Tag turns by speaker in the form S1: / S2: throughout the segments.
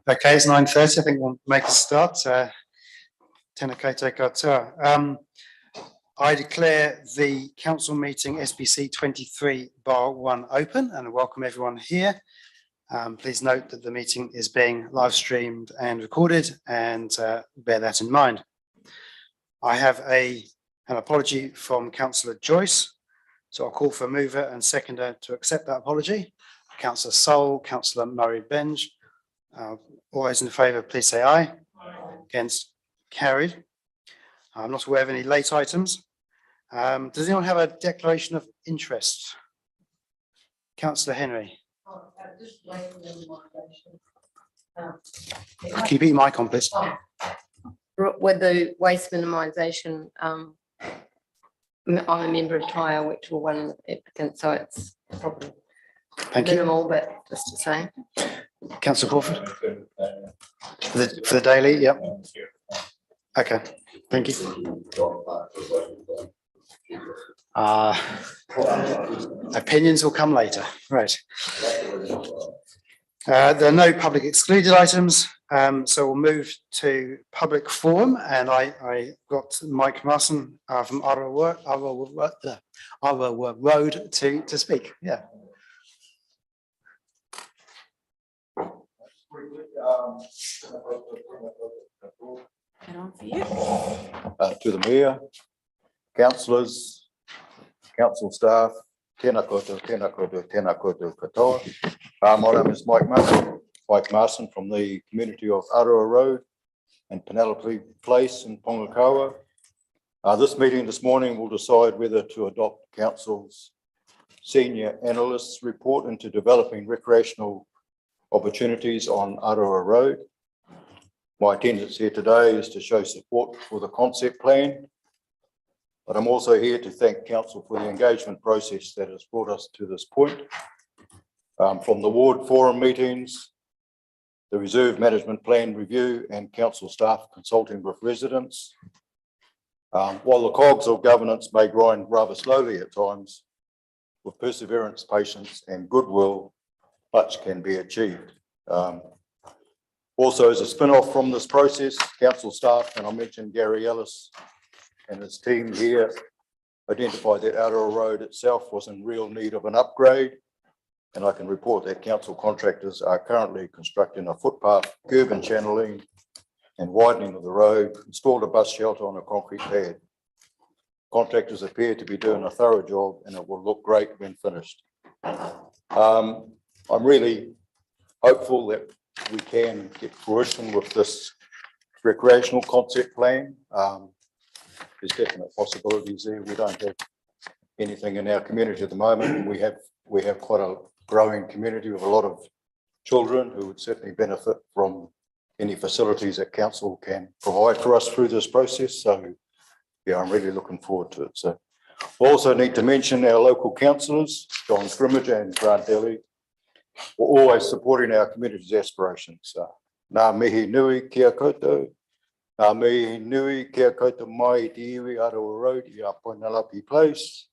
S1: Okay, it's 9:30. I think we'll make a start. Tēnā koutou katoa. I declare the council meeting SBC 23/1 open and welcome everyone here. Please note that the meeting is being live streamed and recorded, and bear that in mind. I have an apology from Councillor Joyce, so I'll call for a mover and seconder to accept that apology. Councillor Sol, Councillor Murray-Benge. All those in favour, please say aye. Aye. Against, carried. I'm not aware of any late items. Does anyone have a declaration of interest? Councillor Henry. Can you put your mic on, please?
S2: With the waste minimisation, I'm a member of TIRE, which will one applicant, so it's probably minimal, but just to say.
S1: Councillor Crawford? For the daily, yep. Okay, thank you. Opinions will come later, right. There are no public excluded items, so we'll move to public forum, and I got Mike Marson from Arawa Road to speak, yeah.
S3: To the Mayor, councillors, council staff, tēnā koutou, tēnā koutou, tēnā koutou katoa. My name is Mike Marson from the community of Arawa Road and Penelope Place in Pongakawa. This meeting this morning will decide whether to adopt council's senior analyst's report into developing recreational opportunities on Arawa Road. My attendance here today is to show support for the concept plan, but I'm also here to thank council for the engagement process that has brought us to this point. From the ward forum meetings, the reserve management plan review, and council staff consulting with residents. While the cogs of governance may grind rather slowly at times, with perseverance, patience and goodwill, much can be achieved. Also, as a spin-off from this process, council staff, and I mentioned Gary Ellis and his team here, identified that Arawa Road itself was in real need of an upgrade, and I can report that council contractors are currently constructing a footpath, curb and channeling and widening of the road, installed a bus shelter on a concrete pad. Contractors appear to be doing a thorough job, and it will look great when finished. I'm really hopeful that we can get fruition with this recreational concept plan. There's definite possibilities there. We don't have anything in our community at the moment. We have quite a growing community with a lot of children who would certainly benefit from any facilities that council can provide for us through this process. So yeah, I'm really looking forward to it. So we also need to mention our local councillors, John Scrimmage and Grant Daly, we're always supporting our community's aspirations. Ngā mihi nui kia koutou, ngā mihi nui kia koutou mai te iwi Arawa Road i a Penelope Place,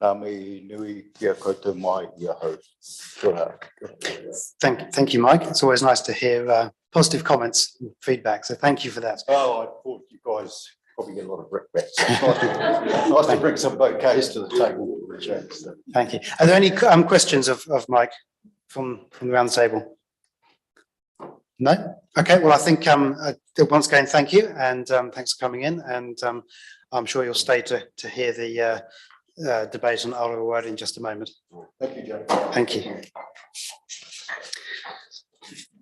S3: ngā mihi nui kia koutou mai i a hau.
S1: Thank you, Mike. It's always nice to hear positive comments and feedback, so thank you for that.
S3: Oh, I thought you guys probably get a lot of brickbats. Nice to bring some bouquets to the table.
S1: Thank you. Are there any questions of Mike from around the table? No? Okay, well, I think once again, thank you, and thanks for coming in, and I'm sure you'll stay to hear the debate on Arawa Road in just a moment.
S3: Thank you, Joe.
S1: Thank you.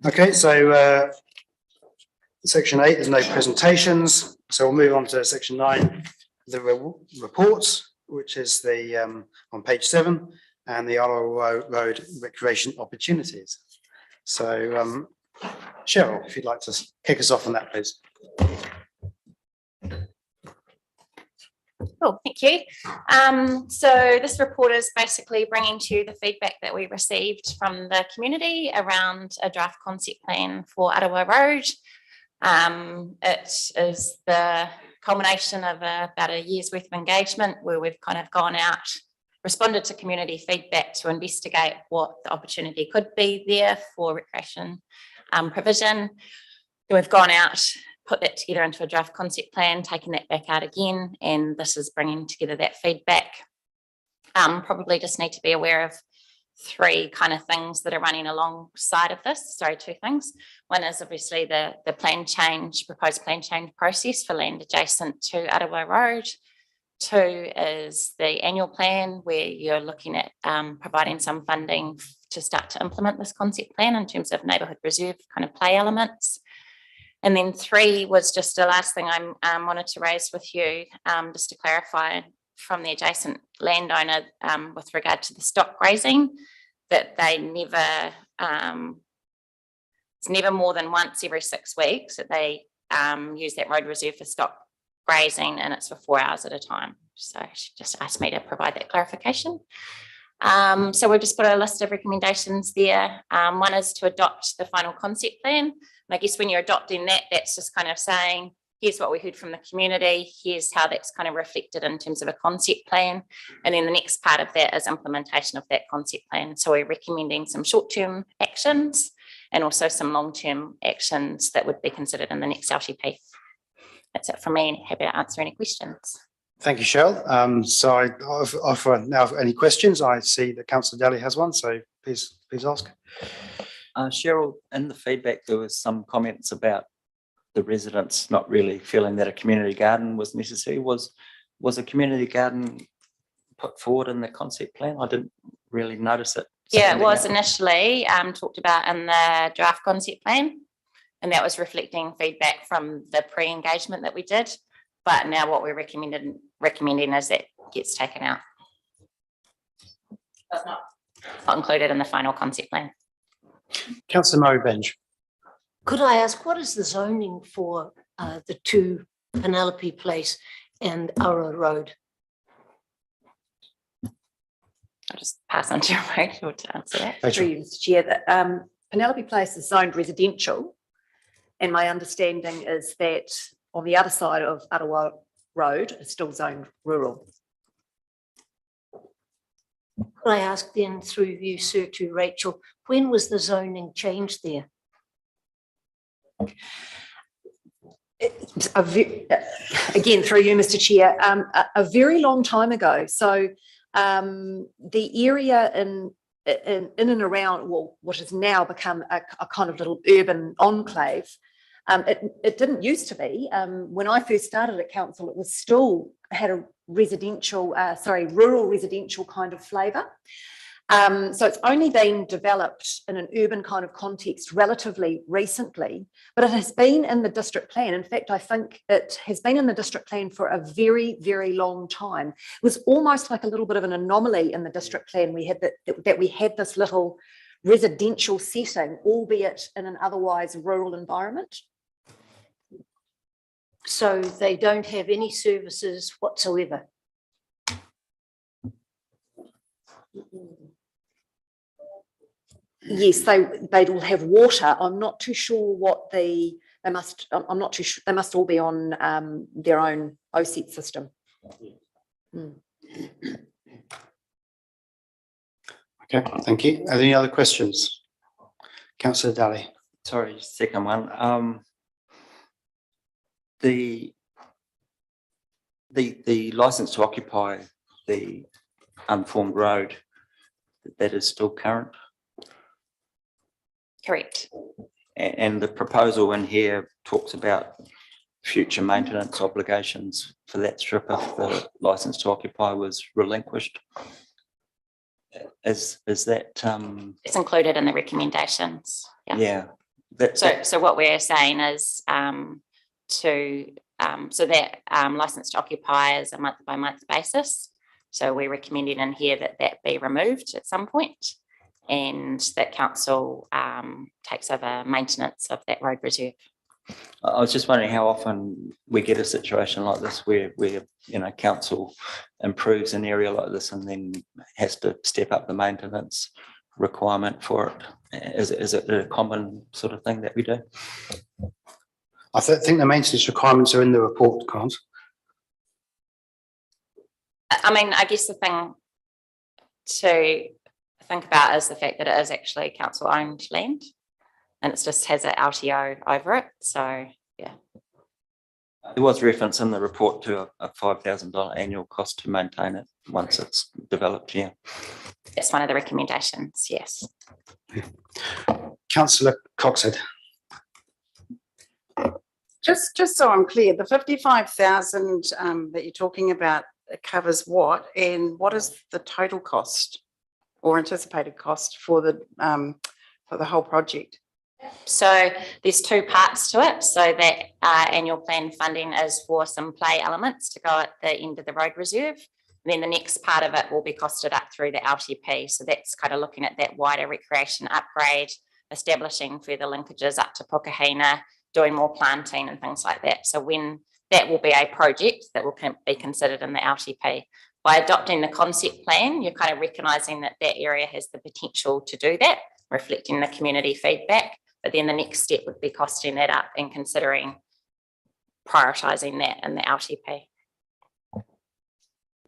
S1: Okay, so section 8, there's no presentations, so we'll move on to section 9, the reports, which is the on page 7, and the Arawa Road recreation opportunities. So Cheryl, if you'd like to kick us off on that, please.
S4: Cool, thank you. So this report is basically bringing to you the feedback that we received from the community around a draft concept plan for Arawa Road. It is the culmination of about a year's worth of engagement where we've kind of gone out, responded to community feedback to investigate what the opportunity could be there for recreation provision. Then we've gone out, put that together into a draft concept plan, taken that back out again, and this is bringing together that feedback. Probably just need to be aware of 3 kind of things that are running alongside of this. Sorry, 2 things. One is obviously the proposed plan change process for land adjacent to Arawa Road. 2 is the annual plan where you're looking at providing some funding to start to implement this concept plan in terms of neighbourhood reserve kind of play elements. And then 3 was just the last thing I wanted to raise with you, just to clarify from the adjacent landowner with regard to the stock grazing, that they never, it's never more than once every 6 weeks that they use that road reserve for stock grazing, and it's for 4 hours at a time. So she just asked me to provide that clarification. So we've just put a list of recommendations there. One is to adopt the final concept plan. And I guess when you're adopting that, that's just kind of saying, here's what we heard from the community, here's how that's kind of reflected in terms of a concept plan. And then the next part of that is implementation of that concept plan. So we're recommending some short-term actions and also some long-term actions that would be considered in the next LTP. That's it from me, and happy to answer any questions.
S1: Thank you, Cheryl. So I offer now any questions. I see that Councillor Daly has one, so please ask.
S5: Cheryl, in the feedback, there was some comments about the residents not really feeling that a community garden was necessary. Was a community garden put forward in the concept plan? I didn't really notice it.
S4: Yeah, it was initially talked about in the draft concept plan, and that was reflecting feedback from the pre-engagement that we did. But now what we're recommending is that gets taken out. That's not included in the final concept plan.
S1: Councillor Murray Benj.
S6: Could I ask, what is the zoning for the 2 Penelope Place and Arawa Road?
S4: I'll just pass on to Rachel to answer that.
S1: Rachel.
S7: Through you, Mr. Chair, that Penelope Place is zoned residential, and my understanding is that on the other side of Arawa Road is still zoned rural.
S6: Could I ask then, through you, sir, to Rachel, when was the zoning changed there?
S7: Again, through you, Mr. Chair, a very long time ago. So the area in and around, well, what has now become a kind of little urban enclave, it didn't used to be. When I first started at council, it was still had a residential, rural residential kind of flavour. So it's only been developed in an urban kind of context relatively recently, but it has been in the district plan. In fact, I think it has been in the district plan for a very, very long time. It was almost like a little bit of an anomaly in the district plan. We had that we had this little residential setting, albeit in an otherwise rural environment.
S6: So they don't have any services whatsoever?
S7: Yes, they will have water. I'm not too sure what I'm not too sure. They must all be on their own OSET system.
S1: Okay, thank you. Are there any other questions? Councillor Daly.
S5: Sorry, second one. The license to occupy the unformed road, that is still current?
S4: Correct.
S5: And the proposal in here talks about future maintenance obligations for that strip if the license to occupy was relinquished. Is that
S4: It's included in the recommendations.
S5: yeah.
S4: So what we're saying is so that license to occupy is a month by month basis. So we're recommending in here that be removed at some point, and that council takes over maintenance of that road reserve.
S5: I was just wondering how often we get a situation like this where council improves an area like this and then has to step up the maintenance requirement for it. Is it a common sort of thing that we do?
S1: I think the maintenance requirements are in the report, Grant.
S4: I mean, I guess the thing to think about is the fact that it is actually council owned land. and it just has an LTO over it. So
S5: There was reference in the report to a $5,000 annual cost to maintain it once it's developed, yeah.
S4: that's one of the recommendations, yes.
S1: Councillor Coxhead.
S8: Just so I'm clear, the 55,000 that you're talking about covers what, and what is the total cost or anticipated cost for the whole project?
S4: So there's two parts to it. So that annual plan funding is for some play elements to go at the end of the road reserve. And then the next part of it will be costed up through the LTP. So that's kind of looking at that wider recreation upgrade, establishing further linkages up to Pukahina, doing more planting and things like that. So when that will be a project that will be considered in the LTP. By adopting the concept plan, you're kind of recognising that that area has the potential to do that, reflecting the community feedback. But then the next step would be costing that up and considering prioritising that in the LTP.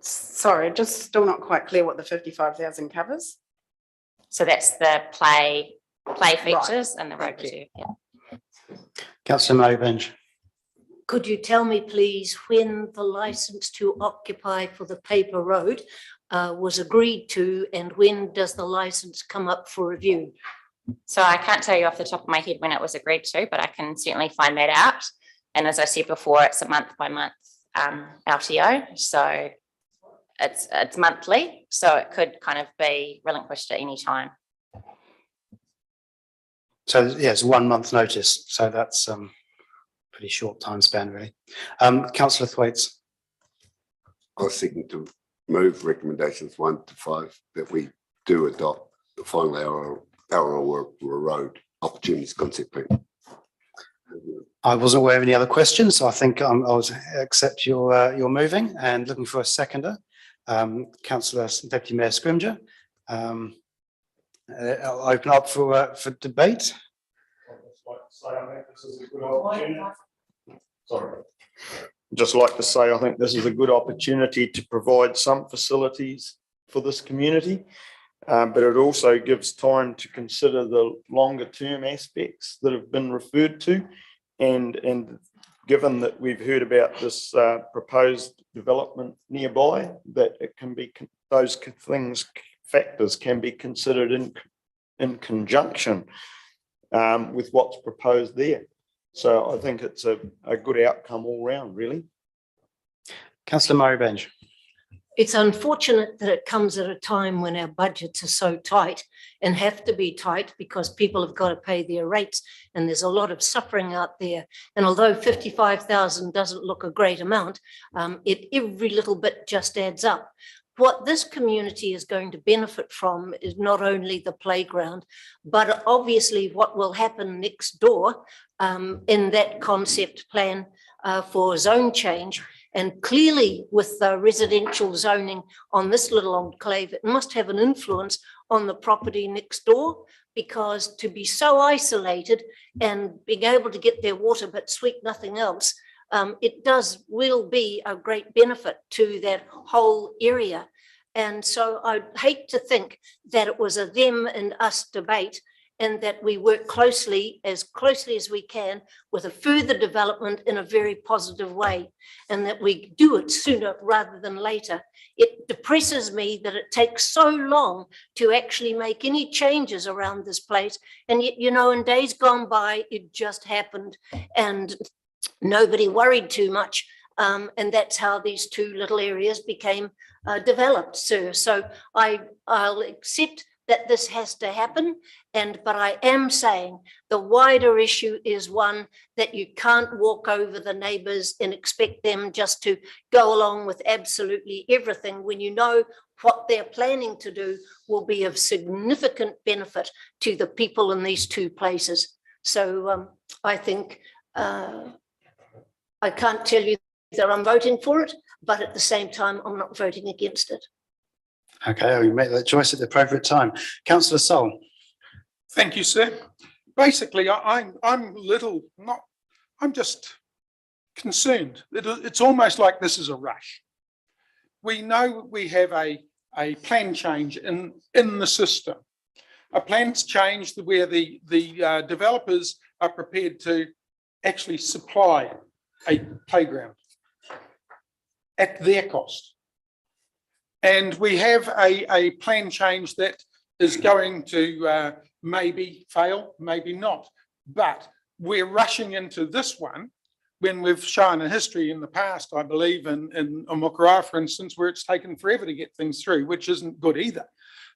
S8: Sorry, just still not quite clear what the 55,000 covers.
S4: So that's the play features and the road reserve. Yeah.
S1: Councillor Murray-Benj.
S6: Could you tell me, please, when the license to occupy for the paper road was agreed to, and when does the license come up for review?
S4: So I can't tell you off the top of my head when it was agreed to, but I can certainly find that out. And as I said before, it's a month by month LTO. So it's monthly. So it could kind of be relinquished at any time.
S1: So yes, 1 month notice. So that's pretty short time span, really. Councillor Thwaites.
S9: I was seeking to move recommendations 1 to 5 that we do adopt the final hour work road opportunities concept plan.
S1: I wasn't aware of any other questions, so I think I'll accept your moving and looking for a seconder. Councillor Deputy Mayor Scrimgeour. I'll open up for debate.
S10: Sorry. Just like to say, I think this is a good opportunity to provide some facilities for this community, but it also gives time to consider the longer term aspects that have been referred to. And given that we've heard about this proposed development nearby, that it can be, those factors can be considered in conjunction with what's proposed there. So I think it's a good outcome all round, really.
S1: Councillor Murray-Benj.
S6: It's unfortunate that it comes at a time when our budgets are so tight and have to be tight because people have got to pay their rates and there's a lot of suffering out there. And although 55,000 doesn't look a great amount, every little bit just adds up. What this community is going to benefit from is not only the playground, but obviously what will happen next door in that concept plan for zone change. And clearly with the residential zoning on this little enclave, it must have an influence on the property next door, because to be so isolated and being able to get their water but sweet nothing else, it will be a great benefit to that whole area. And so I'd hate to think that it was a them and us debate, and that we work closely as we can with a further development in a very positive way, and that we do it sooner rather than later. It depresses me that it takes so long to actually make any changes around this place. And yet, you know, in days gone by, it just happened and nobody worried too much. And that's how these two little areas became developed, sir. So I'll accept that this has to happen, but I am saying the wider issue is one that you can't walk over the neighbours and expect them just to go along with absolutely everything when you know what they're planning to do will be of significant benefit to the people in these two places. So I think I can't tell you that I'm voting for it, but at the same time, I'm not voting against it.
S1: Okay, we make that choice at the appropriate time. Councillor Sol.
S11: Thank you, sir. Basically, I'm just concerned. It's almost like this is a rush. We know we have a plan change in the system. a plan's changed where the developers are prepared to actually supply a playground at their cost. And we have a plan change that is going to maybe fail, maybe not. But we're rushing into this one when we've shown a history in the past, I believe, in Omukara, for instance, where it's taken forever to get things through, which isn't good either.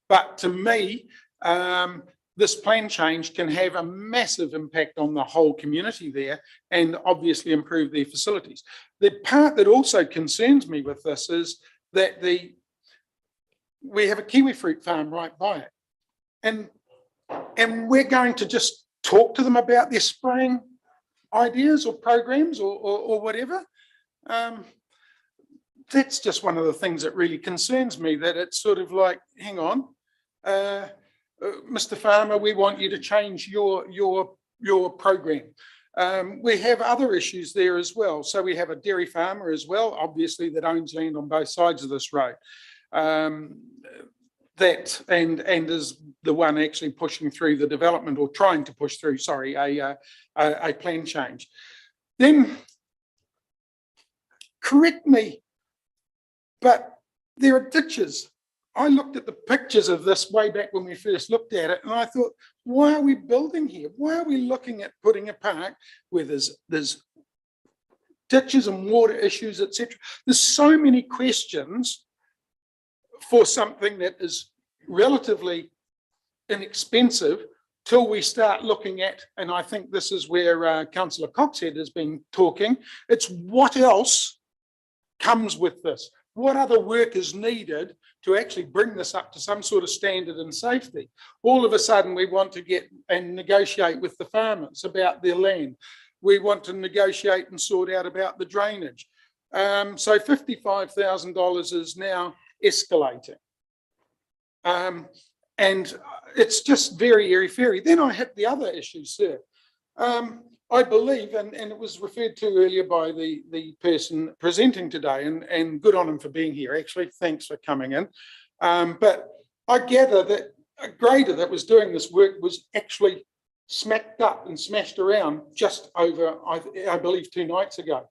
S11: But to me, this plan change can have a massive impact on the whole community there and obviously improve their facilities. The part that also concerns me with this is that we have a kiwi fruit farm right by it. And we're going to just talk to them about their spraying ideas or programs or whatever. That's just one of the things that really concerns me, that it's sort of like, hang on, Mr. Farmer, we want you to change your program. We have other issues there as well. So we have a dairy farmer as well, obviously, that owns land on both sides of this road. That and is the one actually pushing through the development, or trying to push through, sorry, a plan change. Then, correct me, but there are ditches. I looked at the pictures of this way back when we first looked at it, and I thought, why are we building here? Why are we looking at putting a park where there's ditches and water issues, etc.? There's so many questions for something that is relatively inexpensive till we start looking at, and I think this is where Councillor Coxhead has been talking, it's what else comes with this? What other work is needed to actually bring this up to some sort of standard and safety? All of a sudden we want to get and negotiate with the farmers about their land. We want to negotiate and sort out about the drainage. So $55,000 is now escalating. And it's just very airy-fairy. Then I hit the other issues, sir. I believe, and it was referred to earlier by the person presenting today, and good on him for being here, actually. Thanks for coming in. But I gather that a grader that was doing this work was actually smacked up and smashed around just over, I believe, 2 nights ago.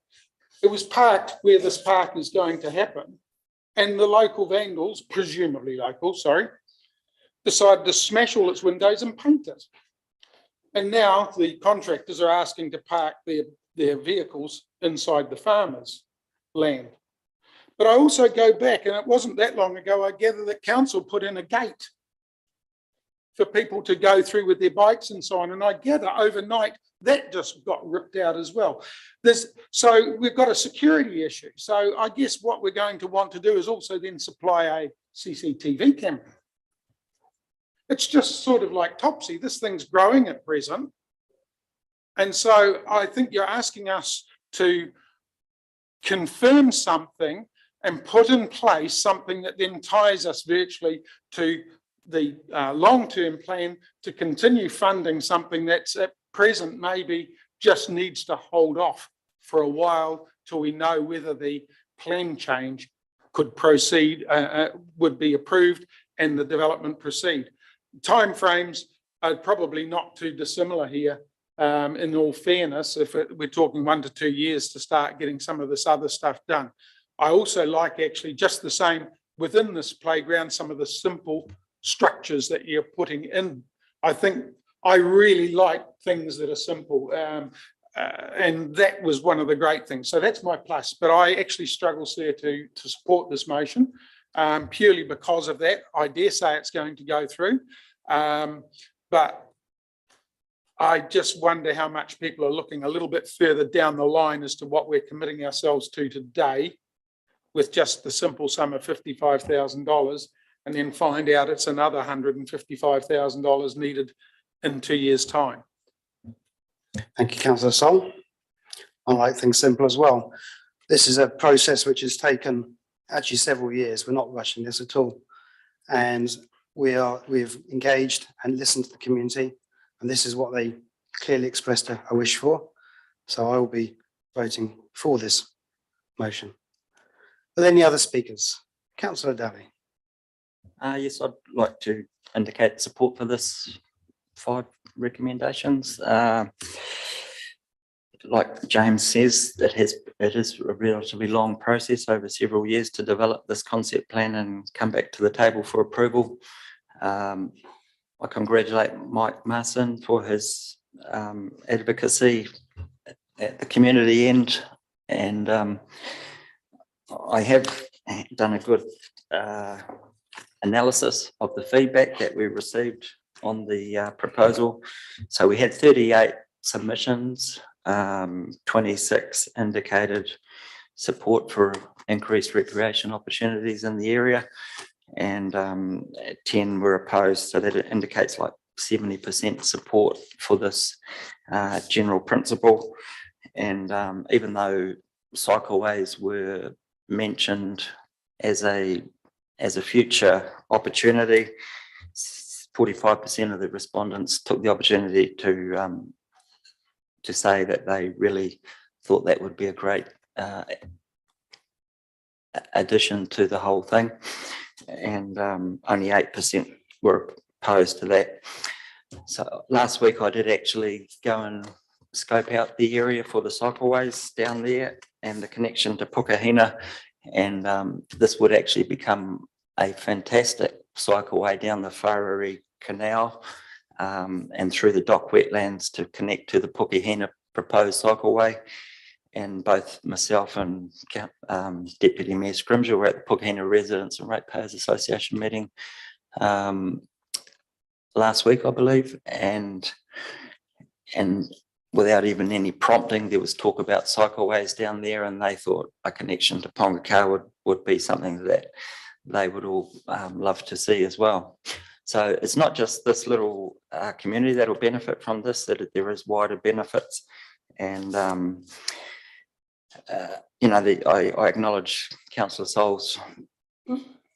S11: It was parked where this park is going to happen. And the local vandals, presumably local, sorry, decided to smash all its windows and paint it. And now the contractors are asking to park their vehicles inside the farmers' land. But I also go back, and it wasn't that long ago, I gather that council put in a gate for people to go through with their bikes and so on. And I gather overnight that just got ripped out as well. So we've got a security issue. So I guess what we're going to want to do is also then supply a CCTV camera. It's just sort of like Topsy. This thing's growing at present. And so I think you're asking us to confirm something and put in place something that then ties us virtually to the long-term plan to continue funding something that's at present maybe just needs to hold off for a while till we know whether the plan change could proceed, would be approved, and the development proceed. Timeframes are probably not too dissimilar here, in all fairness, if we're talking 1 to 2 years to start getting some of this other stuff done. I also like actually just the same within this playground, some of the simple structures that you're putting in. I think I really like things that are simple, and that was one of the great things. So that's my plus, but I actually struggle, sir, to support this motion purely because of that. I dare say it's going to go through, but I just wonder how much people are looking a little bit further down the line as to what we're committing ourselves to today with just the simple sum of $55,000, and then find out it's another $155,000 needed in 2 years' time.
S1: Thank you, Councillor Sol. I like things simple as well. This is a process which has taken actually several years. We're not rushing this at all. And we've engaged and listened to the community, and this is what they clearly expressed a wish for. So I will be voting for this motion. Are there any other speakers? Councillor Daly.
S5: Yes, I'd like to indicate support for this 5 recommendations. Like James says, it is a relatively long process over several years to develop this concept plan and come back to the table for approval. I congratulate Mike Marson for his advocacy at the community end, and I have done a good analysis of the feedback that we received on the proposal. So we had 38 submissions, 26 indicated support for increased recreation opportunities in the area, and 10 were opposed. So that indicates like 70% support for this general principle. And even though cycleways were mentioned as a future opportunity, 45% of the respondents took the opportunity to say that they really thought that would be a great addition to the whole thing, and only 8% were opposed to that. So last week I did actually go and scope out the area for the cycleways down there and the connection to Pukahina, and this would actually become a fantastic cycleway down the Whāriri Canal and through the dock wetlands to connect to the Pukahina proposed cycleway. And both myself and Deputy Mayor Scrimgeour were at the Pukahina Residents and Ratepayers Association meeting last week, I believe, and without even any prompting, there was talk about cycleways down there, and they thought a connection to Pongakā would be something that they would all love to see as well. So it's not just this little community that will benefit from this, that there is wider benefits. And, I acknowledge Councillor Sol's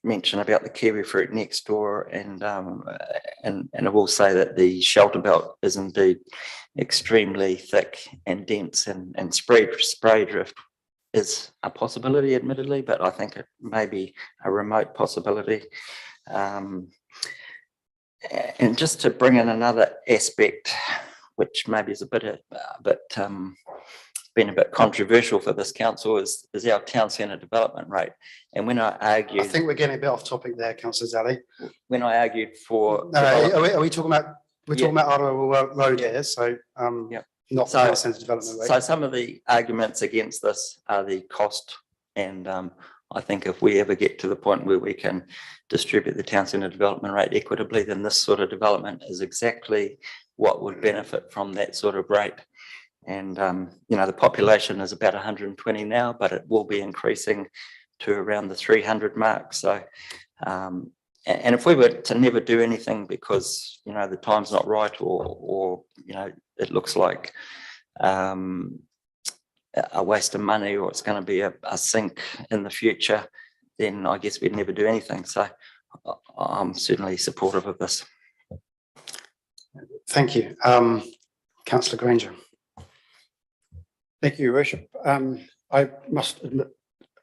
S5: mention about the kiwi fruit next door, and I will say that the shelter belt is indeed extremely thick and dense, and spray drift is a possibility, admittedly, but I think it may be a remote possibility. And just to bring in another aspect, which maybe is been a bit controversial for this council, is our town centre development rate. And when I argued,
S1: I think we're getting a bit off topic there, Councillor Zali.
S5: when I argued for,
S1: No, are we talking about? We're talking about Aroa Road here, so not
S5: So-
S1: town centre development rate.
S5: so some of the arguments against this are the cost, and I think if we ever get to the point where we can distribute the town centre development rate equitably, then this sort of development is exactly what would benefit from that sort of rate. And the population is about 120 now, but it will be increasing to around the 300 mark. So and if we were to never do anything because the time's not right, or it looks like a waste of money, or it's going to be a sink in the future, then I guess we'd never do anything. So I'm certainly supportive of this.
S1: Thank you. Councillor Granger.
S12: Thank you, Your Worship. I must admit,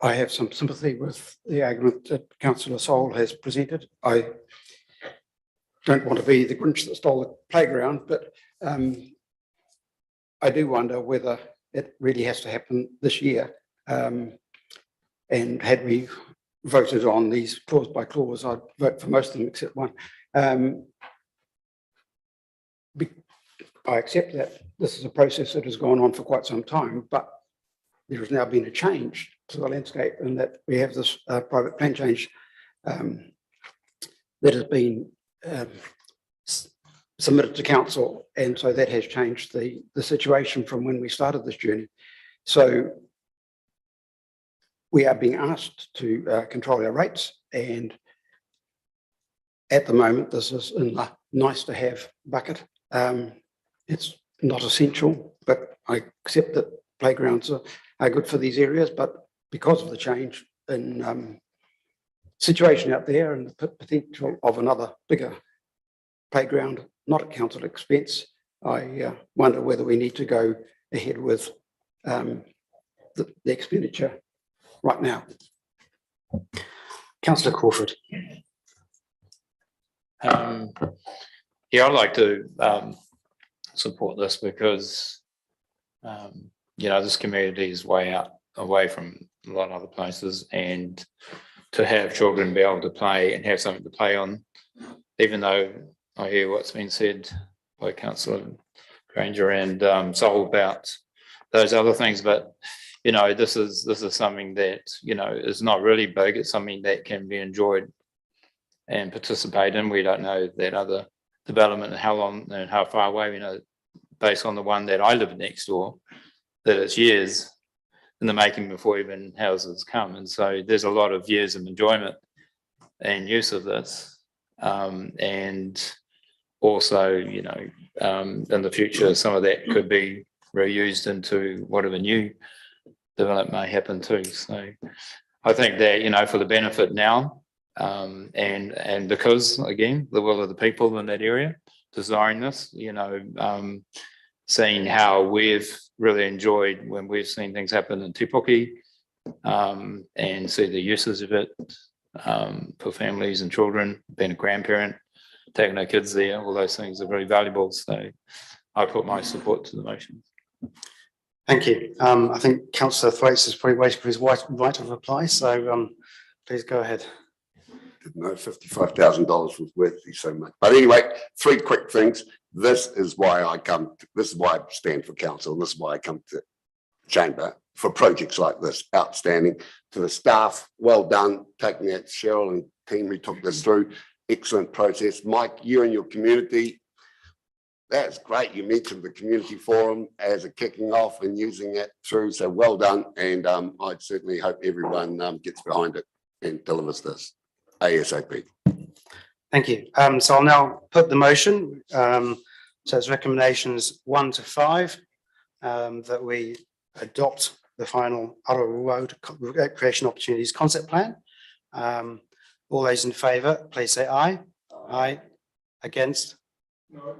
S12: I have some sympathy with the argument that Councillor Sol has presented. I don't want to be the Grinch that stole the playground, but I do wonder whether it really has to happen this year. And had we voted on these clause by clause, I'd vote for most of them except one. I accept that this is a process that has gone on for quite some time, but there has now been a change to the landscape, and that we have this private plan change that has been submitted to council, and so that has changed the situation from when we started this journey. So we are being asked to control our rates, and at the moment this is in the nice to have bucket. It's not essential, but I accept that playgrounds are good for these areas, but because of the change in situation out there and the potential of another bigger playground, not at council expense, I wonder whether we need to go ahead with the expenditure right now.
S1: Councillor Crawford.
S13: Yeah, I'd like to support this because, this community is way out away from a lot of other places, and to have children be able to play and have something to play on, even though I hear what's been said by Councillor Granger and Sol about those other things, but this is something that is not really big. It's something that can be enjoyed and participate in. We don't know that other development and how long and how far away, based on the one that I live next door, that it's years in the making before even houses come. And so there's a lot of years of enjoyment and use of this. And also, in the future, some of that could be reused into whatever new development may happen too. So I think that, for the benefit now, and because, again, the will of the people in that area desiring this, seeing how we've really enjoyed when we've seen things happen in Te Puke, and see the uses of it for families and children, being a grandparent, taking our kids there, all those things are very valuable. So I put my support to the motion.
S1: Thank you. I think Councillor Thwaites is probably waiting for his right of reply, so please go ahead.
S9: Didn't know $55,000 was worth so much. But anyway, 3 quick things. This is why I stand for council, and this is why I come to chamber for projects like this. Outstanding. To the staff, well done, taking that, Cheryl and team who took this through. Excellent process. Mike, you and your community, that's great. You mentioned the community forum as a kicking off and using that through, so well done. And I'd certainly hope everyone gets behind it and delivers this ASAP.
S1: Thank you. So I'll now put the motion. So it's recommendations 1 to 5 that we adopt the final Aroa Road Recreation Opportunities Concept Plan. All those in favour, please say aye. Aye. Against? No.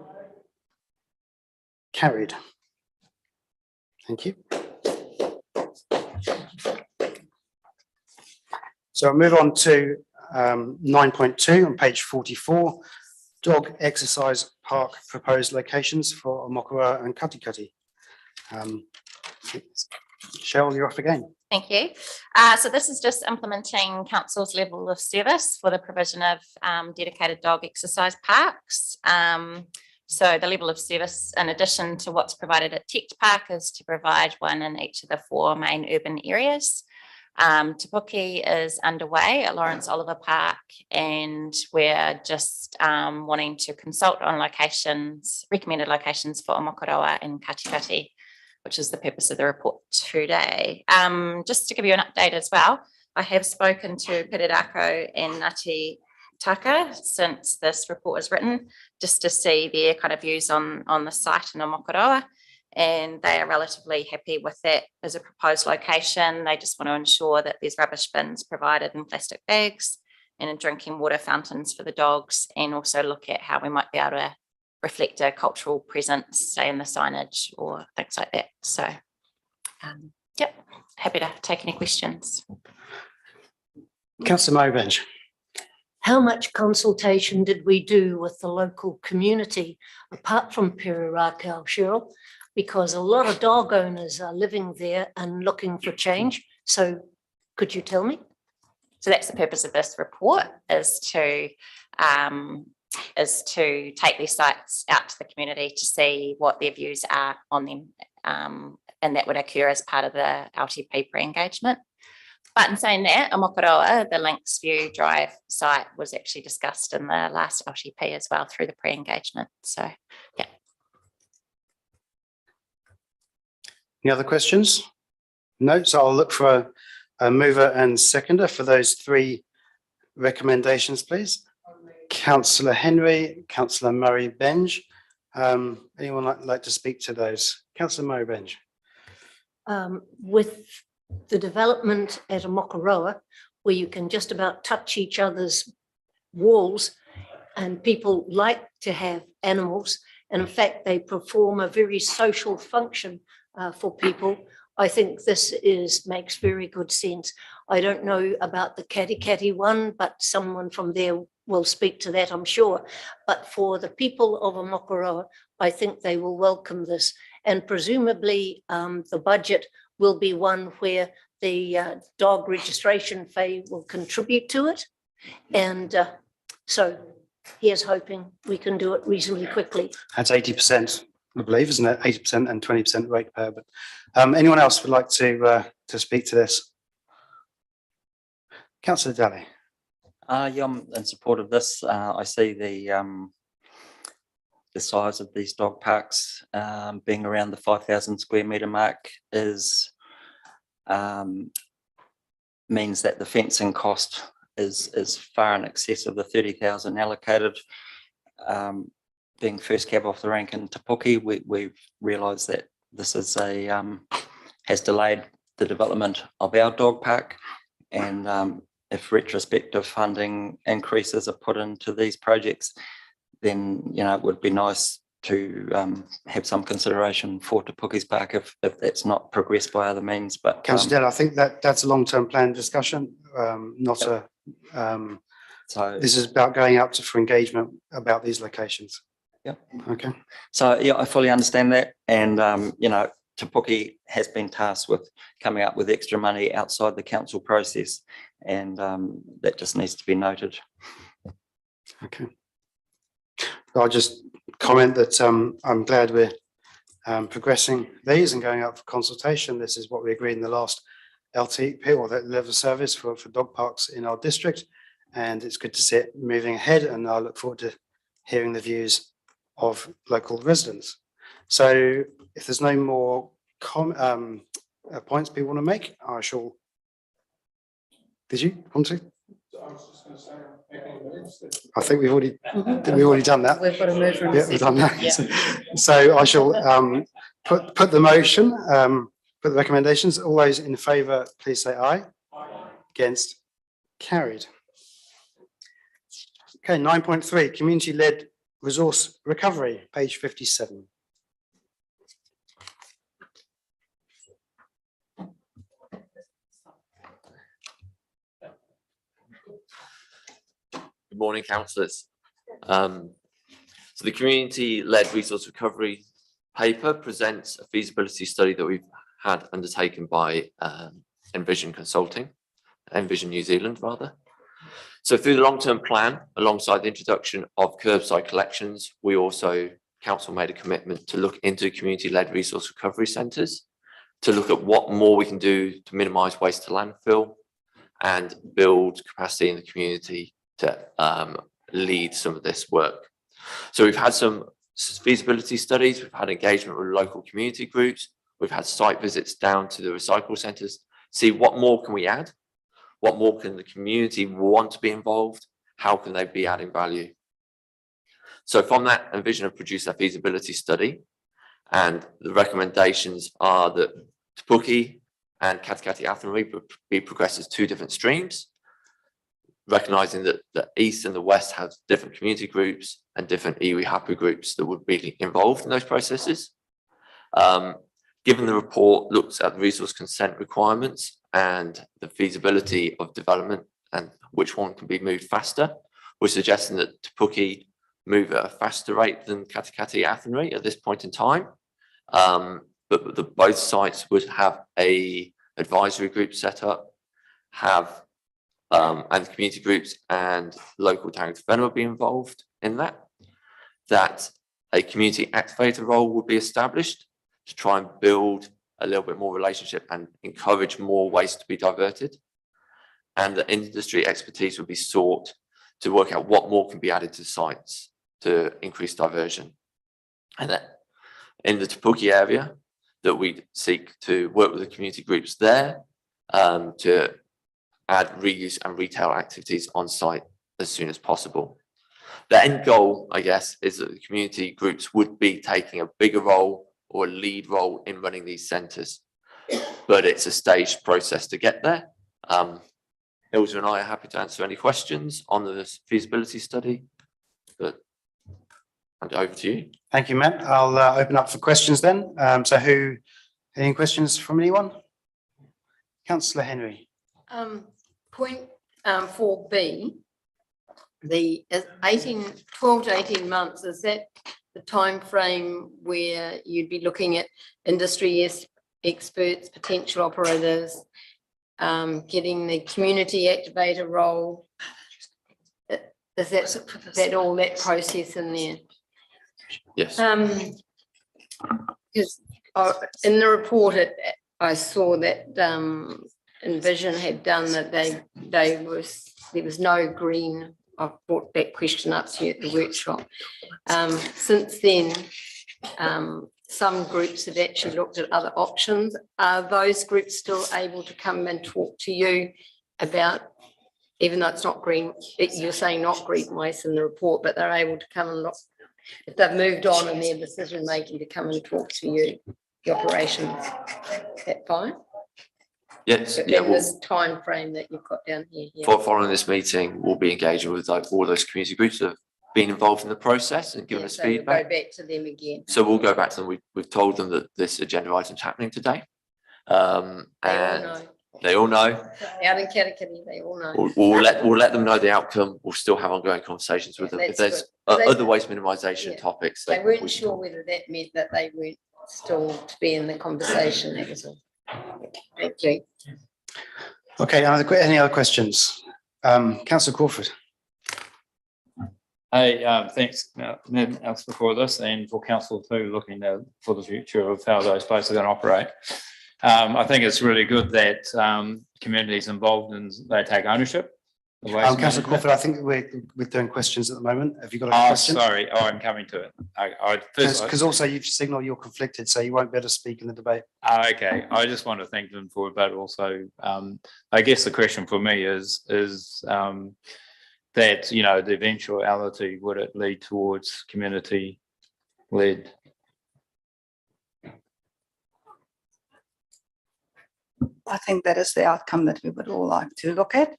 S1: Carried. Thank you. So I'll move on to 9.2 on page 44, dog exercise park proposed locations for Omokoroa and Katikati. Cheryl, you're off again.
S4: Thank you. So this is just implementing council's level of service for the provision of dedicated dog exercise parks. So the level of service, in addition to what's provided at Tech Park, is to provide one in each of the 4 main urban areas. Te Puke is underway at Lawrence Oliver Park, and we're just wanting to consult on recommended locations for Omokoroa and Katikati, which is the purpose of the report today. Just to give you an update as well, I have spoken to Perirako and Ngāti Taka since this report was written, just to see their kind of views on the site in Omokoroa, and they are relatively happy with that as a proposed location. They just want to ensure that there's rubbish bins provided in plastic bags and drinking water fountains for the dogs, and also look at how we might be able to reflect a cultural presence, say in the signage or things like that. So, yep, happy to take any questions.
S1: Councillor Murray-Bench.
S6: How much consultation did we do with the local community, apart from Perirako, Cheryl? Because a lot of dog owners are living there and looking for change. So could you tell me?
S4: So that's the purpose of this report, is to take these sites out to the community to see what their views are on them. And that would occur as part of the LTP pre-engagement. But in saying that, Omokoroa, the Lynx View Drive site, was actually discussed in the last LTP as well through the pre-engagement. So, yeah.
S1: Any other questions? No, so I'll look for a mover and seconder for those 3 recommendations, please. Councillor Henry, Councillor Murray-Bench. Anyone like to speak to those? Councillor Murray-Bench.
S6: With the development at Omokoroa, where you can just about touch each other's walls, and people like to have animals, and in fact they perform a very social function for people. I think this makes very good sense. I don't know about the Katikati one, but someone from there will speak to that, I'm sure. But for the people of Omokoroa, I think they will welcome this. And presumably the budget will be one where the dog registration fee will contribute to it. And so here's hoping we can do it reasonably quickly.
S1: That's 80%, I believe, isn't it? 80% and 20% ratepayer. But anyone else would like to speak to this? Councillor Daly.
S5: Yeah, I'm in support of this. I see the size of these dog parks being around the 5,000 square metre mark is means that the fencing cost is far in excess of the 30,000 allocated. Being first cab off the rank in Te Puke, we've realised that this is has delayed the development of our dog park, and if retrospective funding increases are put into these projects, then it would be nice to have some consideration for Te Puke's park if that's not progressed by other means. But
S1: Councillor Daly, I think that's a long-term plan discussion, not a.
S5: So
S1: this is about going out for engagement about these locations.
S5: Yeah.
S1: Okay.
S5: So yeah, I fully understand that, and Te Puke has been tasked with coming up with extra money outside the council process, and that just needs to be noted.
S1: Okay. I'll just comment that I'm glad we're progressing these and going out for consultation. This is what we agreed in the last LTP or the level of service for dog parks in our district, and it's good to see it moving ahead, and I look forward to hearing the views of local residents. So if there's no more points people want to make, I shall. Did you want to? I think we've already done that.
S2: We've got to move from.
S1: Yeah, we've done that.
S2: Yeah.
S1: So I shall put the motion, put the recommendations. All those in favour, please say aye. Aye. Against? Carried. Okay, 9.3, community-led resource recovery, page 57.
S14: Good morning, councillors. So the community-led resource recovery paper presents a feasibility study that we've had undertaken by Envision Consulting, Envision New Zealand rather. So through the long-term plan, alongside the introduction of curbside collections, we also, council made a commitment to look into community-led resource recovery centres, to look at what more we can do to minimise waste to landfill and build capacity in the community to lead some of this work. So we've had some feasibility studies, we've had engagement with local community groups, we've had site visits down to the recycle centres, see what more can we add, what more can the community want to be involved, how can they be adding value. So from that, Envision have produced a feasibility study, and the recommendations are that Te Puke and Katikati Athenry be progressed as two different streams, recognising that the east and the west have different community groups and different iwi hapu groups that would be involved in those processes. Given the report looks at the resource consent requirements and the feasibility of development and which one can be moved faster, we're suggesting that Te Puke move at a faster rate than Katikati Athenry at this point in time. But both sites would have a advisory group set up, have and community groups and local town development be involved in that. That a community activator role would be established to try and build a little bit more relationship and encourage more waste to be diverted. And the industry expertise would be sought to work out what more can be added to sites to increase diversion. And that in the Te Puke area, that we seek to work with the community groups there to add reuse and retail activities on site as soon as possible. The end goal, I guess, is that the community groups would be taking a bigger role or a lead role in running these centres, but it's a staged process to get there. Ilse and I are happy to answer any questions on the feasibility study, but hand it over to you.
S1: Thank you, Matt. I'll open up for questions then. So any questions from anyone? Councillor Henry.
S2: Point 4B, the 12 to 18 months, is that the time frame where you'd be looking at industry experts, potential operators, getting the community activator role? Is that all that process in there?
S14: Yes.
S2: Because in the report, I saw that Envision had done that there was no green. I brought that question up to you at the workshop. Since then, some groups have actually looked at other options. Are those groups still able to come and talk to you about, even though it's not green, you're saying not green waste in the report, but they're able to come and look, if they've moved on in their decision making, to come and talk to you, the operations? Is that fine?
S14: Yes.
S2: In
S14: Yeah.
S2: this time frame that you've got down here. Yeah.
S14: Following this meeting, we'll be engaging with all those community groups that have been involved in the process and given us
S2: So you'll
S14: feedback.
S2: go back to them again.
S14: So we'll go back to them. We've told them that this agenda item's happening today.
S2: They all
S14: And
S2: know.
S14: they all know.
S2: Out in Katakati, they all know.
S14: We'll let them know the outcome. We'll still have ongoing conversations with them. If
S2: That's
S14: there's
S2: good.
S14: other waste minimisation
S2: Yeah.
S14: topics.
S2: They
S14: we
S2: weren't
S14: can
S2: sure
S14: talk.
S2: whether that meant that they weren't still to be in the conversation, that was all. Thank you.
S1: Okay, any other questions? Councillor Crawford.
S13: Hey, thanks, else before this, and for council too, looking for the future of how those places are going to operate. I think it's really good that communities involved and they take ownership.
S1: Councillor Crawford, I think we're doing questions at the moment. Have you got a question?
S13: Sorry, I'm coming to it.
S1: Because also you've signalled you're conflicted, so you won't be able to speak in the debate.
S13: Okay, I just want to thank them for it, but also, I guess the question for me is that, you know, the eventuality, would it lead towards community led?
S15: I think that is the outcome that we would all like to look at.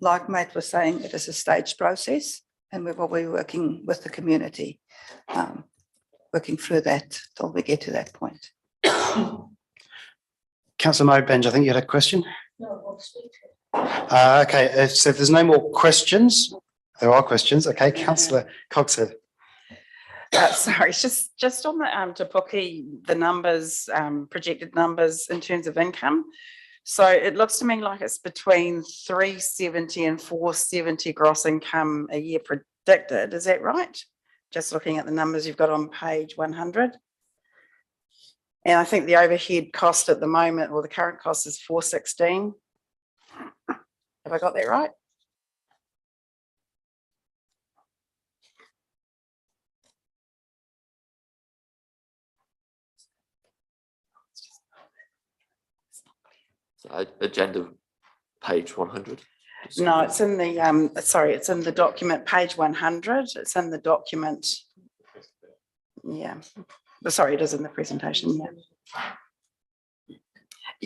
S15: Like Mate was saying, it is a staged process, and we will be working with the community, working through that till we get to that point.
S1: Councillor Mo Benj, I think you had a question? Okay, so if there's no more questions, there are questions. Okay, Councillor Cogshead.
S8: Sorry, just on the Te Puke, the numbers, projected numbers in terms of income. So it looks to me like it's between 370 and 470 gross income a year predicted. Is that right? Just looking at the numbers you've got on page 100. And I think the overhead cost at the moment, or the current cost, is 416. Have I got that right?
S14: Agenda page 100.
S8: No, it's in the, sorry, it's in the document, page 100. It's in the document. Yeah, but sorry, it is in the presentation, yeah.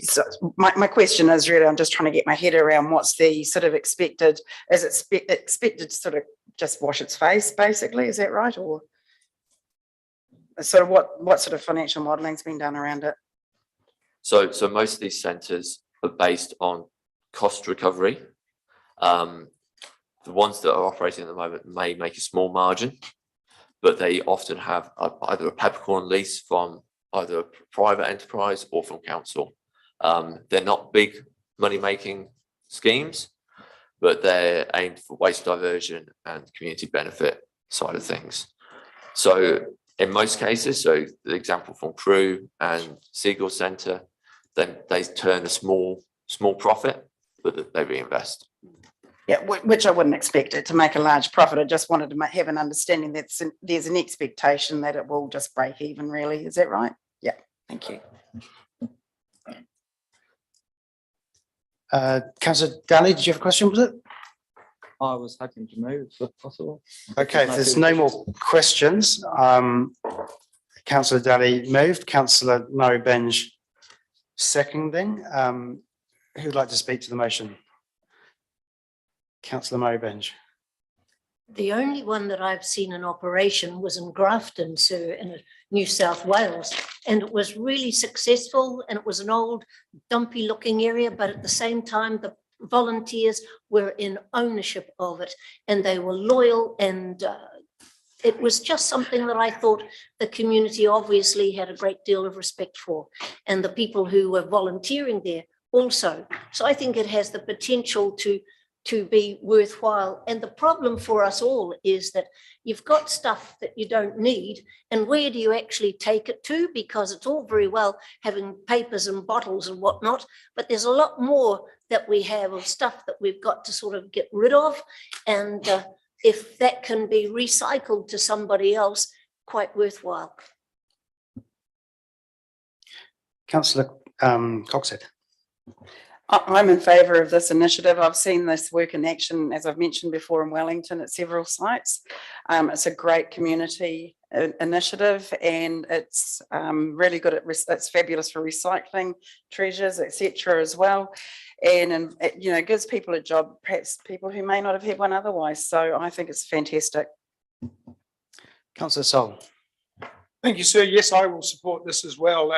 S8: So my question is really, I'm just trying to get my head around what's the sort of expected, is it expected to sort of just wash its face, basically, is that right? Or sort of what sort of financial modeling's been done around it?
S14: So most of these centres are based on cost recovery. The ones that are operating at the moment may make a small margin, but they often have either a peppercorn lease from either a private enterprise or from council. They're not big money-making schemes, but they're aimed for waste diversion and community benefit side of things. So in most cases, so the example from Crewe and Seagull Centre, then they turn a small profit, but they reinvest.
S8: Yeah, which I wouldn't expect it to make a large profit. I just wanted to have an understanding that there's an expectation that it will just break even, really. Is that right? Yeah, thank you.
S1: Councillor Daly, did you have a question, was it?
S5: I was hoping to move if possible.
S1: Okay, if there's no more questions, Councillor Daly moved, Councillor Mo Benj seconding. Who would like to speak to the motion? Councillor Mo Benj.
S6: The only one that I've seen in operation was in Grafton, sir, in New South Wales. And it was really successful, and it was an old dumpy looking area, but at the same time, volunteers were in ownership of it and they were loyal, and it was just something that I thought the community obviously had a great deal of respect for, and the people who were volunteering there also. So I think it has the potential to be worthwhile. And the problem for us all is that you've got stuff that you don't need, and where do you actually take it to? Because it's all very well having papers and bottles and whatnot, but there's a lot more that we have of stuff that we've got to sort of get rid of. And if that can be recycled to somebody else, quite worthwhile.
S1: Councillor Coxhead.
S8: I'm in favour of this initiative. I've seen this work in action, as I've mentioned before, in Wellington at several sites. It's a great community initiative, and it's really good at, it's fabulous for recycling treasures, etc. as well. And you know, it gives people a job, perhaps people who may not have had one otherwise. So I think it's fantastic.
S1: Councillor Sol.
S11: Thank you, sir. Yes, I will support this as well.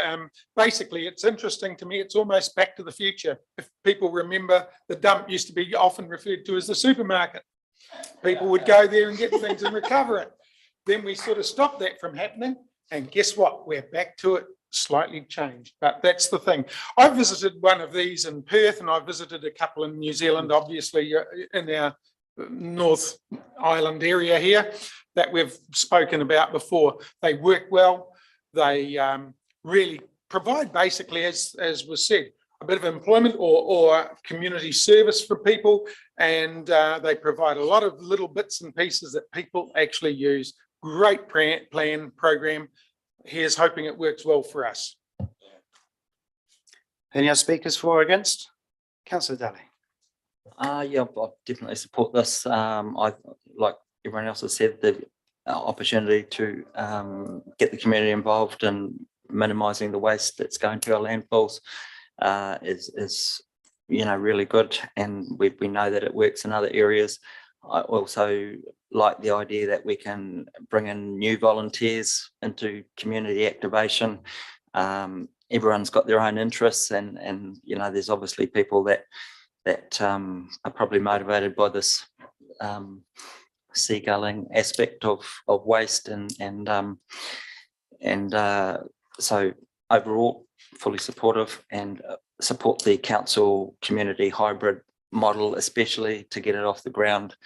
S11: Basically, it's interesting to me. It's almost back to the future. If people remember, the dump used to be often referred to as the supermarket. People would go there and get things and recover it. Then we sort of stopped that from happening. And guess what? We're back to it, slightly changed. But that's the thing. I visited one of these in Perth, and I visited a couple in New Zealand, obviously in our North Island area here that we've spoken about before. They work well. They really provide, basically, as was said, a bit of employment or community service for people, and they provide a lot of little bits and pieces that people actually use. Great program. Here's hoping it works well for us.
S1: Any other speakers for or against? Councillor Daly.
S5: Yeah, I definitely support this. I, like everyone else has said, the opportunity to get the community involved in minimising the waste that's going to our landfills is you know, really good, and we know that it works in other areas. I also like the idea that we can bring in new volunteers into community activation. Everyone's got their own interests, and you know, there's obviously people that are probably motivated by this seagulling aspect of waste, and so overall fully supportive, and support the council community hybrid model, especially to get it off the ground.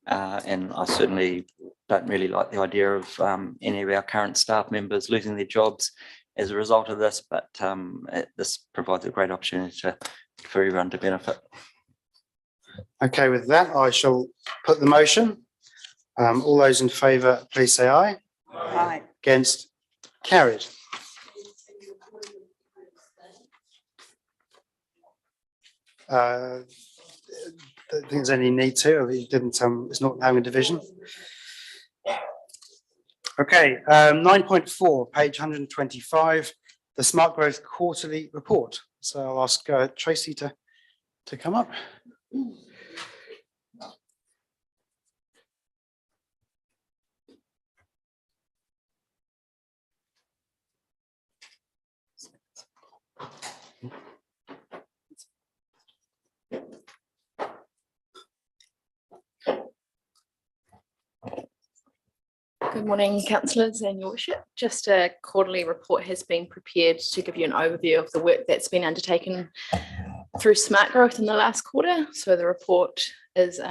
S5: And I certainly don't really like the idea of any of our current staff members losing their jobs as a result of this, but this provides a great opportunity for everyone to benefit.
S1: Okay, with that, I shall put the motion. All those in favour, please say aye.
S8: Aye.
S1: Against? Carried. I don't think there's any need to, or you didn't, it's not having a division. Okay, 9.4, page 125, the Smart Growth Quarterly Report. So I'll ask Tracy to come up.
S16: Good morning, councillors and your worship. Just a quarterly report has been prepared to give you an overview of the work that's been undertaken through Smart Growth in the last quarter. So the report is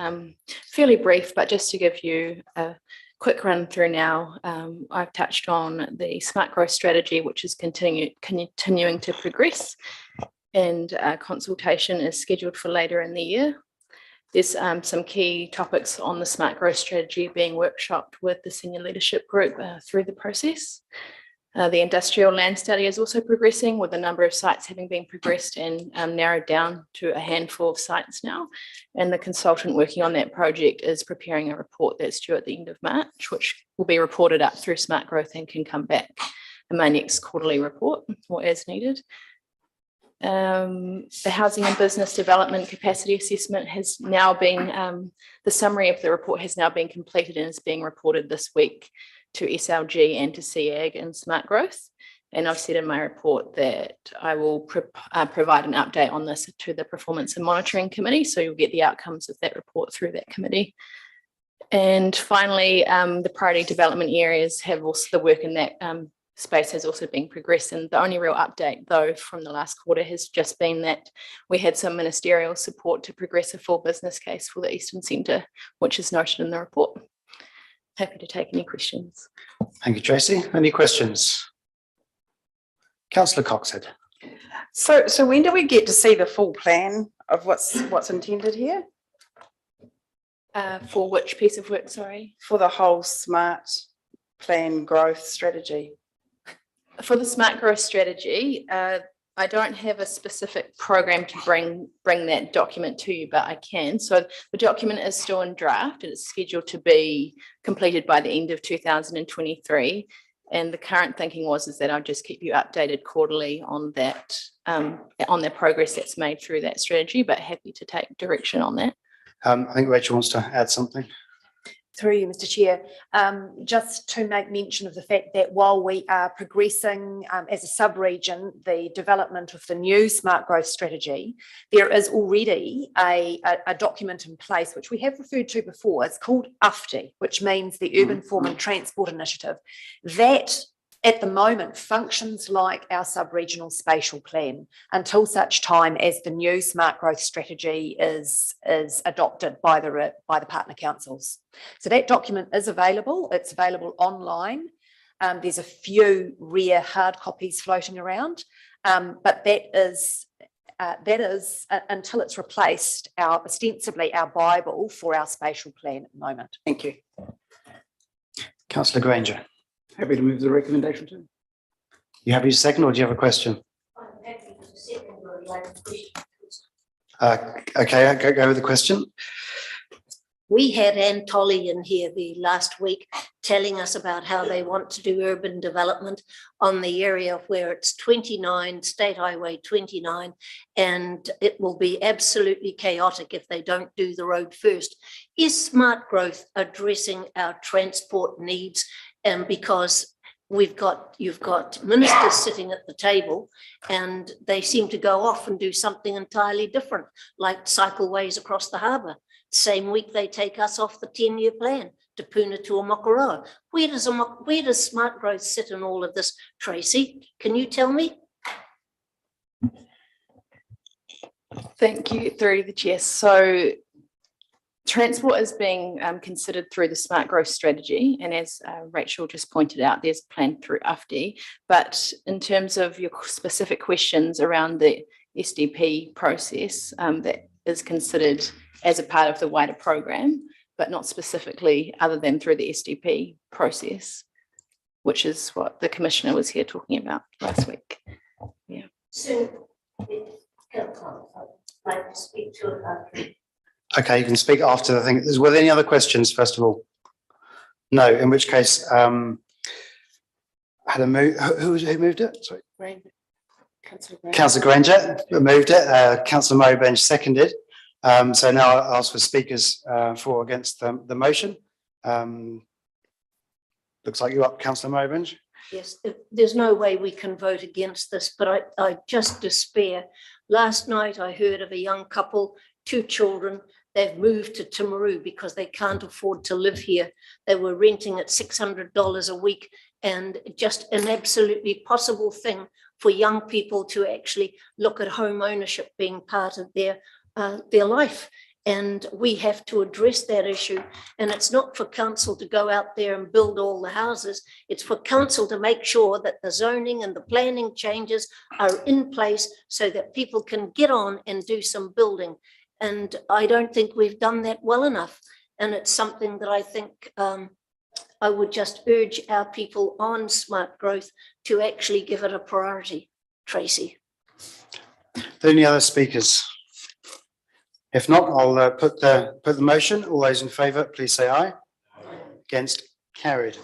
S16: fairly brief, but just to give you a quick run through now, I've touched on the Smart Growth strategy, which is continuing to progress, and consultation is scheduled for later in the year. There's some key topics on the Smart Growth strategy being workshopped with the senior leadership group through the process. The industrial land study is also progressing, with a number of sites having been progressed and narrowed down to a handful of sites now. And the consultant working on that project is preparing a report that's due at the end of March, which will be reported up through Smart Growth and can come back in my next quarterly report or as needed. The Housing and Business Development Capacity Assessment has now been, the summary of the report has now been completed and is being reported this week to SLG and to CAG and Smart Growth. And I've said in my report that I will provide an update on this to the Performance and Monitoring Committee. So you'll get the outcomes of that report through that committee. And finally, the priority development areas have also, the work in that space has also been progressed. And the only real update though from the last quarter has just been that we had some ministerial support to progress a full business case for the Eastern Centre, which is noted in the report. Happy to take any questions.
S1: Thank you, Tracy. Any questions? Councillor Coxhead.
S8: So when do we get to see the full plan of what's intended here?
S16: For which piece of work, sorry?
S8: For the whole smart plan growth strategy.
S16: For the smart growth strategy, I don't have a specific program to bring that document to you, but I can. So the document is still in draft and it's scheduled to be completed by the end of 2023. And the current thinking is that I'll just keep you updated quarterly on that, on the progress that's made through that strategy, but happy to take direction on that.
S1: I think Rachel wants to add something.
S7: Through you, Mr. Chair, just to make mention of the fact that while we are progressing as a sub-region the development of the new smart growth strategy, there is already a document in place which we have referred to before. It's called UFTI, which means the Urban Form and Transport Initiative. That at the moment functions like our sub-regional spatial plan until such time as the new smart growth strategy is adopted by the partner councils. So that document is available. It's available online. There's a few rare hard copies floating around, but that is until it's replaced ostensibly our Bible for our spatial plan at the moment.
S8: Thank you.
S1: Councillor Granger.
S12: Happy to move the recommendation to.
S1: You happy to second or do you have a question?
S6: I'm happy to second your related question.
S1: Okay, I'll go with the question.
S6: We had Ann Tolley in here the last week telling us about how they want to do urban development on the area where it's 29, State Highway 29, and it will be absolutely chaotic if they don't do the road first. Is smart growth addressing our transport needs? And because you've got ministers sitting at the table and they seem to go off and do something entirely different, like cycleways across the harbour. Same week they take us off the 10-year plan to Puna to Omokoroa. Where does smart growth sit in all of this, Tracy? Can you tell me?
S16: Thank you, through the chair. So transport is being considered through the smart growth strategy. And as Rachel just pointed out, there's a plan through UFTI. But in terms of your specific questions around the SDP process, that is considered as a part of the wider program, but not specifically other than through the SDP process, which is what the Commissioner was here talking about last week. Yeah.
S6: So, I'd like to speak to it.
S1: Okay, you can speak after the thing. Were there any other questions, first of all? No, in which case, had a move, who moved it? Sorry. Councillor Granger moved it, Councillor Murray-Bench seconded. So now I'll ask for speakers for or against the motion. Looks like you're up, Councillor Murray-Bench.
S6: Yes, there's no way we can vote against this, but I just despair. Last night I heard of a young couple, 2 children. They've moved to Timaru because they can't afford to live here. They were renting at $600 a week, and just an absolutely possible thing for young people to actually look at home ownership being part of their life. And we have to address that issue. And it's not for council to go out there and build all the houses. It's for council to make sure that the zoning and the planning changes are in place so that people can get on and do some building. And I don't think we've done that well enough. And it's something that I think I would just urge our people on smart growth to actually give it a priority. Tracy.
S1: Any other speakers? If not, I'll put the motion. All those in favour, please say aye. Against, carried.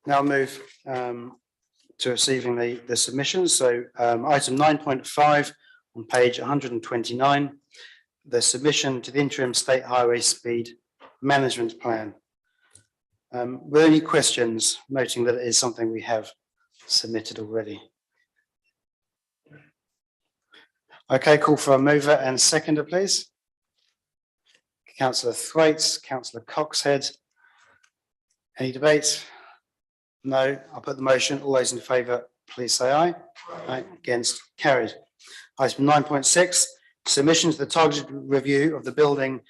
S1: Now move to receiving the submissions. So item 9.5 on page 129, the submission to the interim state highway speed management plan. Were there any questions, noting that it is something we have submitted already? Okay, call for a mover and seconder, please. Councillor Thwaites, Councillor Coxhead. Any debate? No, I'll put the motion. All those in favour, please say aye. Aye. Against, carried. Item 9.6, submission to the targeted review of the building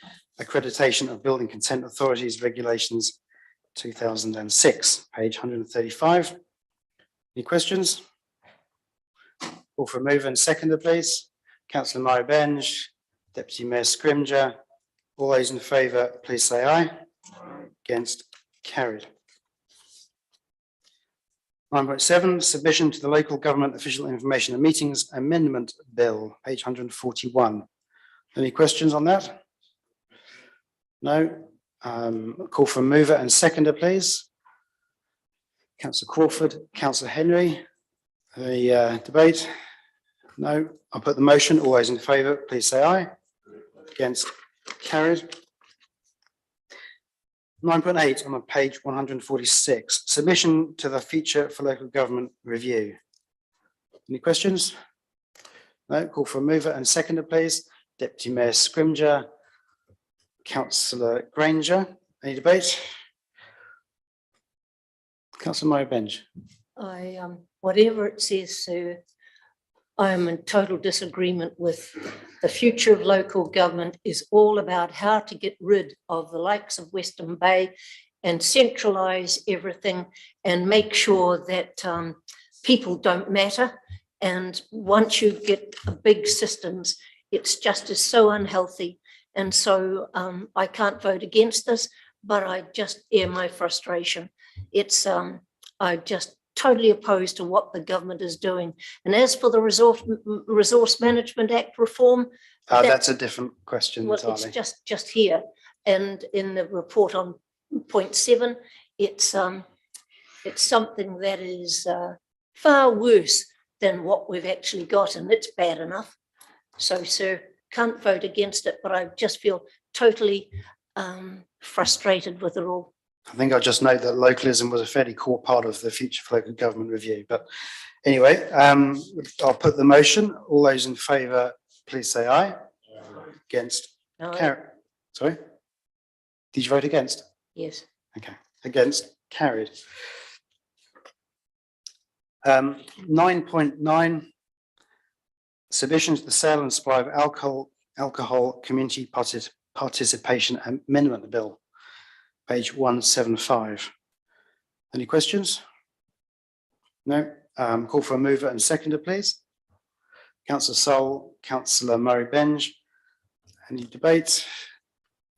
S1: accreditation of building consent authorities regulations 2006, page 135. Any questions? Call for a mover and seconder, please. Councillor Murray Benge, Deputy Mayor Scrimger. All those in favour, please say aye. Against, carried. 9.7, submission to the Local Government Official Information and Meetings Amendment Bill, page 141. Any questions on that? No. Call for a mover and seconder, please. Councillor Crawford, Councillor Henry. Any debate? No. I'll put the motion. All those in favour, please say aye. Against, carried. 9.8 on page 146, submission to the Future for Local Government review. Any questions? No. Call for a mover and seconder, please. Deputy Mayor Scrimger, Councillor Granger. Any debate? Councillor Murray Benge.
S6: Whatever it says, sir, I am in total disagreement with the future of local government is all about how to get rid of the likes of Western Bay and centralise everything and make sure that people don't matter. And once you get big systems, it's just is so unhealthy. And so I can't vote against this, but I just air my frustration. It's I just totally opposed to what the government is doing. And as for the Resource Management Act reform,
S1: that's a different question
S6: well,
S1: entirely.
S6: it's just here. And in the report on point 7, it's something that is far worse than what we've actually got, and it's bad enough. So, sir, can't vote against it, but I just feel totally frustrated with it all.
S1: I think I'll just note that localism was a fairly core part of the Future for Local Government review. But anyway, I'll put the motion. All those in favour, please say aye. Against?
S6: No.
S1: Sorry? Did you vote against?
S6: Yes.
S1: Okay. Against? Carried. 9.9, submission to the sale and supply of alcohol community participation amendment bill. Page 175. Any questions? No. Call for a mover and seconder, please. Councillor Sol, Councillor Murray Benge. Any debate?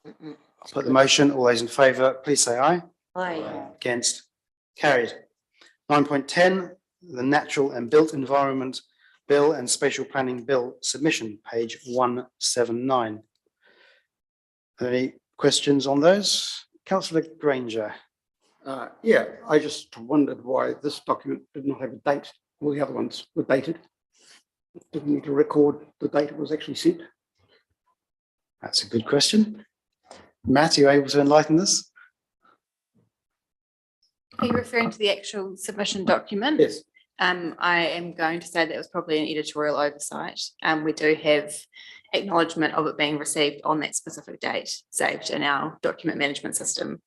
S1: I'll put the motion. All those in favour, please say aye.
S6: Aye.
S1: Against? Carried. 9.10, the Natural and Built Environment Bill and Spatial Planning Bill submission, page 179. Any questions on those? Councillor Granger.
S12: Yeah, I just wondered why this document did not have a date. All the other ones were dated. Didn't need to record the date it was actually sent.
S1: That's a good question. Matt, are you able to enlighten us?
S17: Are you referring to the actual submission document?
S12: Yes.
S17: I am going to say that it was probably an editorial oversight. We do have acknowledgement of it being received on that specific date saved in our document management system.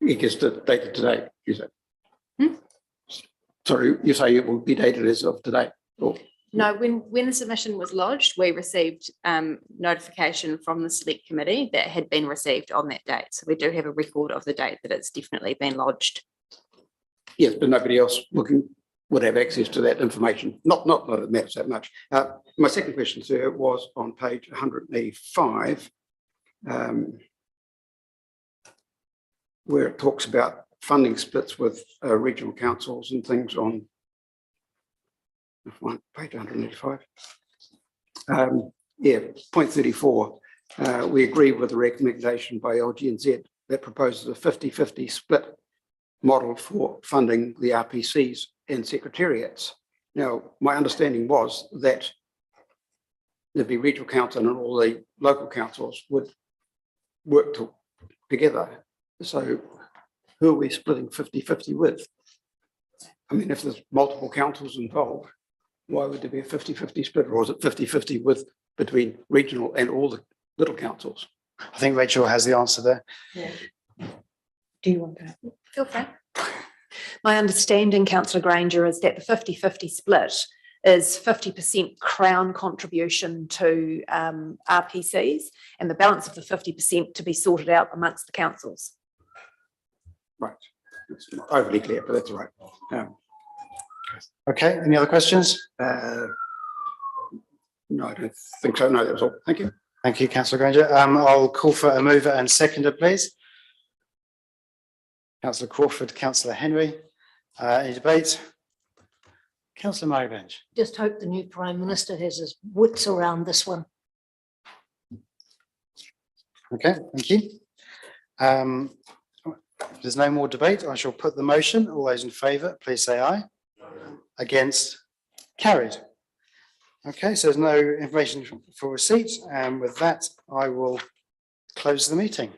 S12: It gets dated today, you say? Sorry, you say it will be dated as of today? Or?
S17: No, when the submission was lodged, we received notification from the select committee that had been received on that date. So we do have a record of the date that it's definitely been lodged.
S12: Yes, but nobody else would have access to that information. Not that it matters that much. My second question, sir, was on page 185, where it talks about funding splits with regional councils and things on page 185. Yeah, point 34. We agree with the recommendation by LGNZ that proposes a 50-50 split model for funding the RPCs and secretariats. Now, my understanding was that there'd be regional council and all the local councils would work together. So who are we splitting 50-50 with? I mean, if there's multiple councils involved, why would there be a 50-50 split, or is it 50-50 with between regional and all the little councils?
S1: I think Rachel has the answer there.
S7: Do you want to?
S17: Feel free.
S7: My understanding, councillor Granger, is that the 50-50 split is 50% Crown contribution to RPCs and the balance of the 50% to be sorted out amongst the councils.
S12: Right. It's not overly clear, but that's right.
S1: Okay, any other questions?
S12: No, I don't think so. No, that was all. Thank you.
S1: Thank you, councillor Granger. I'll call for a mover and seconder, please. Councillor Crawford, councillor Henry. Any debate? Councillor Marybenge.
S6: Just hope the new Prime Minister has his wits around this one.
S1: Okay, thank you. If there's no more debate, I shall put the motion. All those in favour, please say aye. Against? Carried. Okay, so there's no information for receipt, and with that, I will close the meeting.